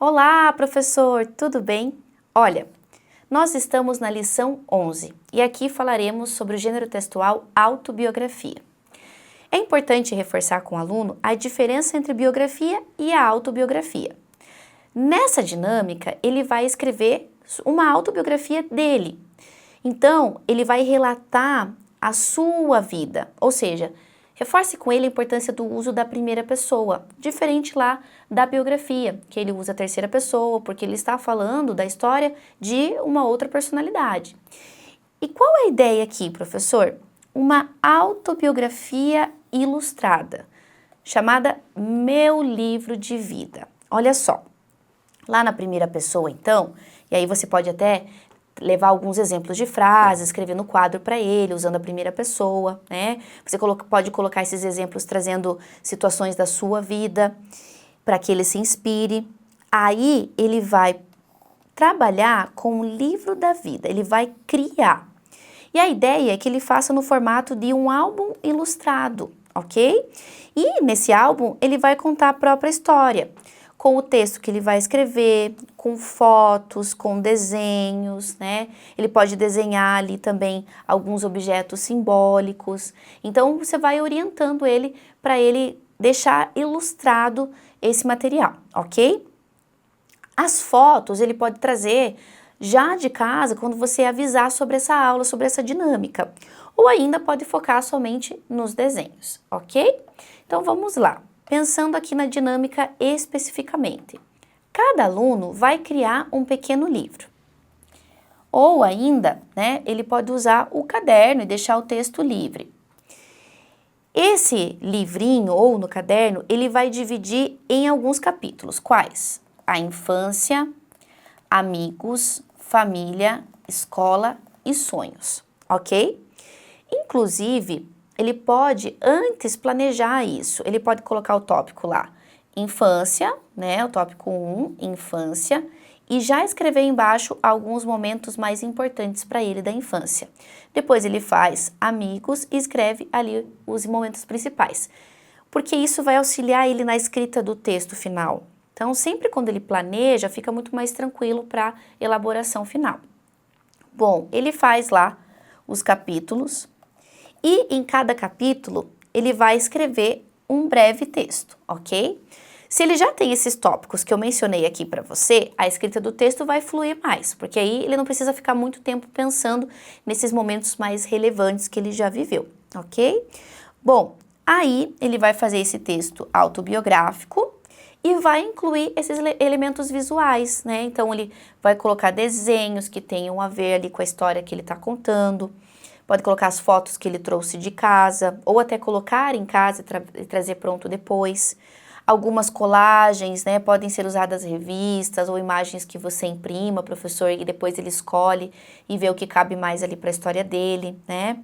Olá, professor, tudo bem? Olha, nós estamos na lição 11 e aqui falaremos sobre o gênero textual autobiografia. É importante reforçar com o aluno a diferença entre biografia e a autobiografia. Nessa dinâmica, ele vai escrever uma autobiografia dele. Então, ele vai relatar a sua vida, ou seja, reforce com ele a importância do uso da primeira pessoa, diferente lá da biografia, que ele usa a terceira pessoa, porque ele está falando da história de uma outra personalidade. E qual é a ideia aqui, professor? Uma autobiografia ilustrada, chamada Meu Livro de Vida. Olha só, lá na primeira pessoa, então, e aí você pode até levar alguns exemplos de frases, escrever no quadro para ele, usando a primeira pessoa, né? Você pode colocar esses exemplos trazendo situações da sua vida, para que ele se inspire. Aí ele vai trabalhar com o livro da vida, ele vai criar. E a ideia é que ele faça no formato de um álbum ilustrado, ok? E nesse álbum ele vai contar a própria história, com o texto que ele vai escrever, com fotos, com desenhos, né? Ele pode desenhar ali também alguns objetos simbólicos. Então, você vai orientando ele para ele deixar ilustrado esse material, ok? As fotos ele pode trazer já de casa quando você avisar sobre essa aula, sobre essa dinâmica. Ou ainda pode focar somente nos desenhos, ok? Então, vamos lá. Pensando aqui na dinâmica especificamente. Cada aluno vai criar um pequeno livro. Ou ainda, né, ele pode usar o caderno e deixar o texto livre. Esse livrinho ou no caderno, ele vai dividir em alguns capítulos. Quais? A infância, amigos, família, escola e sonhos, ok? Inclusive, ele pode antes planejar isso, ele pode colocar o tópico lá, infância, né, o tópico 1, infância, e já escrever embaixo alguns momentos mais importantes para ele da infância. Depois ele faz amigos e escreve ali os momentos principais, porque isso vai auxiliar ele na escrita do texto final. Então, sempre quando ele planeja, fica muito mais tranquilo para a elaboração final. Bom, ele faz lá os capítulos, e em cada capítulo, ele vai escrever um breve texto, ok? Se ele já tem esses tópicos que eu mencionei aqui para você, a escrita do texto vai fluir mais, porque aí ele não precisa ficar muito tempo pensando nesses momentos mais relevantes que ele já viveu, ok? Bom, aí ele vai fazer esse texto autobiográfico e vai incluir esses elementos visuais, né? Então, ele vai colocar desenhos que tenham a ver ali com a história que ele está contando. Pode colocar as fotos que ele trouxe de casa, ou até colocar em casa e trazer pronto depois. Algumas colagens, né, podem ser usadas revistas ou imagens que você imprima, professor, e depois ele escolhe e vê o que cabe mais ali para a história dele, né.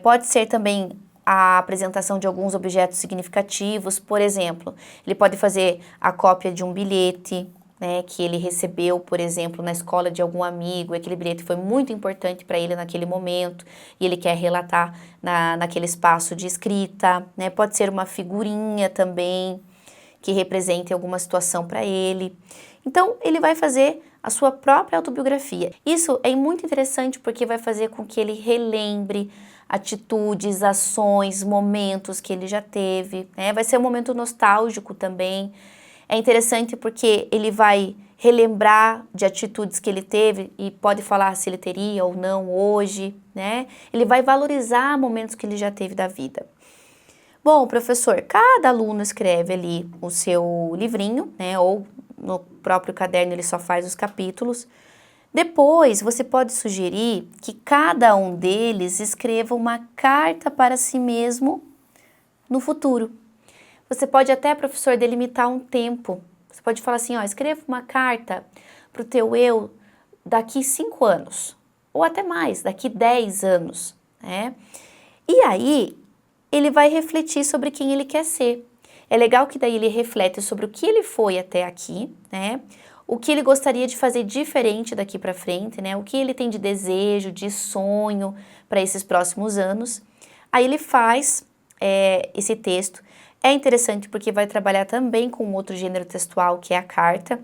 Pode ser também a apresentação de alguns objetos significativos, por exemplo, ele pode fazer a cópia de um bilhete, né, que ele recebeu, por exemplo, na escola de algum amigo, e aquele bilhete foi muito importante para ele naquele momento, e ele quer relatar naquele espaço de escrita, né, pode ser uma figurinha também, que represente alguma situação para ele. Então, ele vai fazer a sua própria autobiografia. Isso é muito interessante porque vai fazer com que ele relembre atitudes, ações, momentos que ele já teve, né, vai ser um momento nostálgico também. É interessante porque ele vai relembrar de atitudes que ele teve e pode falar se ele teria ou não hoje, né? Ele vai valorizar momentos que ele já teve da vida. Bom, professor, cada aluno escreve ali o seu livrinho, né? Ou no próprio caderno ele só faz os capítulos. Depois, você pode sugerir que cada um deles escreva uma carta para si mesmo no futuro. Você pode até, professor, delimitar um tempo. Você pode falar assim, ó, escreva uma carta para o teu eu daqui 5 anos, ou até mais, daqui 10 anos, né? E aí, ele vai refletir sobre quem ele quer ser. É legal que daí ele reflete sobre o que ele foi até aqui, né? O que ele gostaria de fazer diferente daqui para frente, né? O que ele tem de desejo, de sonho para esses próximos anos. Aí ele faz esse texto. É interessante porque vai trabalhar também com outro gênero textual, que é a carta.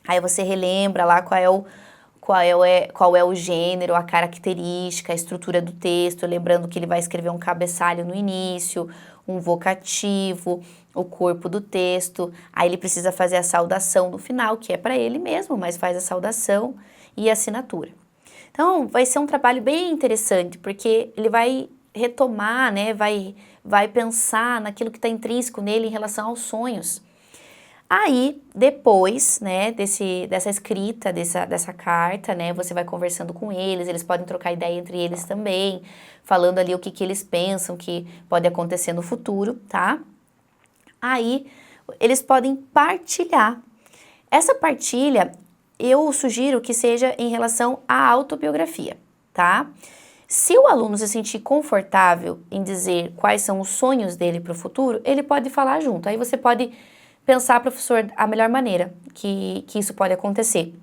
Aí você relembra lá qual é o gênero, a característica, a estrutura do texto, lembrando que ele vai escrever um cabeçalho no início, um vocativo, o corpo do texto, aí ele precisa fazer a saudação no final, que é para ele mesmo, mas faz a saudação e a assinatura. Então, vai ser um trabalho bem interessante, porque ele vai retomar, né, vai pensar naquilo que está intrínseco nele em relação aos sonhos. Aí, depois, né, dessa escrita, dessa carta, né, você vai conversando com eles podem trocar ideia entre eles também, falando ali o que eles pensam que pode acontecer no futuro, tá? Aí, eles podem partilhar. Essa partilha, eu sugiro que seja em relação à autobiografia, tá? Se o aluno se sentir confortável em dizer quais são os sonhos dele para o futuro, ele pode falar junto. Aí você pode pensar, professor, a melhor maneira que isso pode acontecer.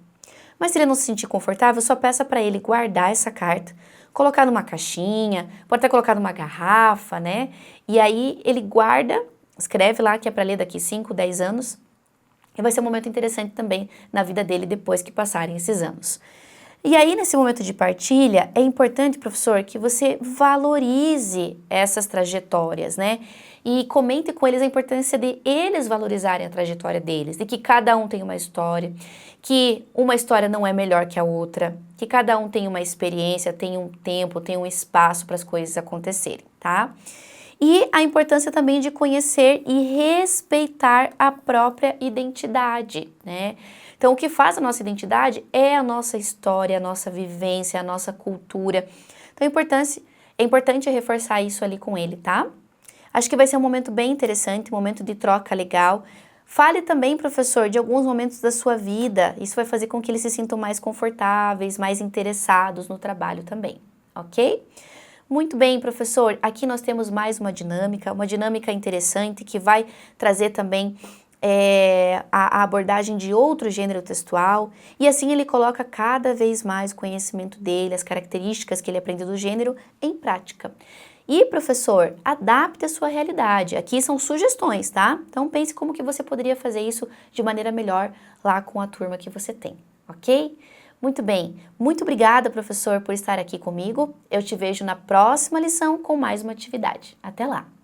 Mas se ele não se sentir confortável, só peça para ele guardar essa carta, colocar numa caixinha, pode até colocar numa garrafa, né? E aí ele guarda, escreve lá que é para ler daqui 5, 10 anos, e vai ser um momento interessante também na vida dele depois que passarem esses anos. E aí, nesse momento de partilha, é importante, professor, que você valorize essas trajetórias, né? E comente com eles a importância de eles valorizarem a trajetória deles, de que cada um tem uma história, que uma história não é melhor que a outra, que cada um tem uma experiência, tem um tempo, tem um espaço para as coisas acontecerem, tá? E a importância também de conhecer e respeitar a própria identidade, né? Então, o que faz a nossa identidade é a nossa história, a nossa vivência, a nossa cultura. Então, é importante reforçar isso ali com ele, tá? Acho que vai ser um momento bem interessante, um momento de troca legal. Fale também, professor, de alguns momentos da sua vida. Isso vai fazer com que eles se sintam mais confortáveis, mais interessados no trabalho também, ok? Muito bem, professor. Aqui nós temos mais uma dinâmica interessante que vai trazer também a abordagem de outro gênero textual, e assim ele coloca cada vez mais o conhecimento dele, as características que ele aprende do gênero em prática. E, professor, adapte a sua realidade. Aqui são sugestões, tá? Então pense como que você poderia fazer isso de maneira melhor lá com a turma que você tem, ok? Muito bem. Muito obrigada, professor, por estar aqui comigo. Eu te vejo na próxima lição com mais uma atividade. Até lá!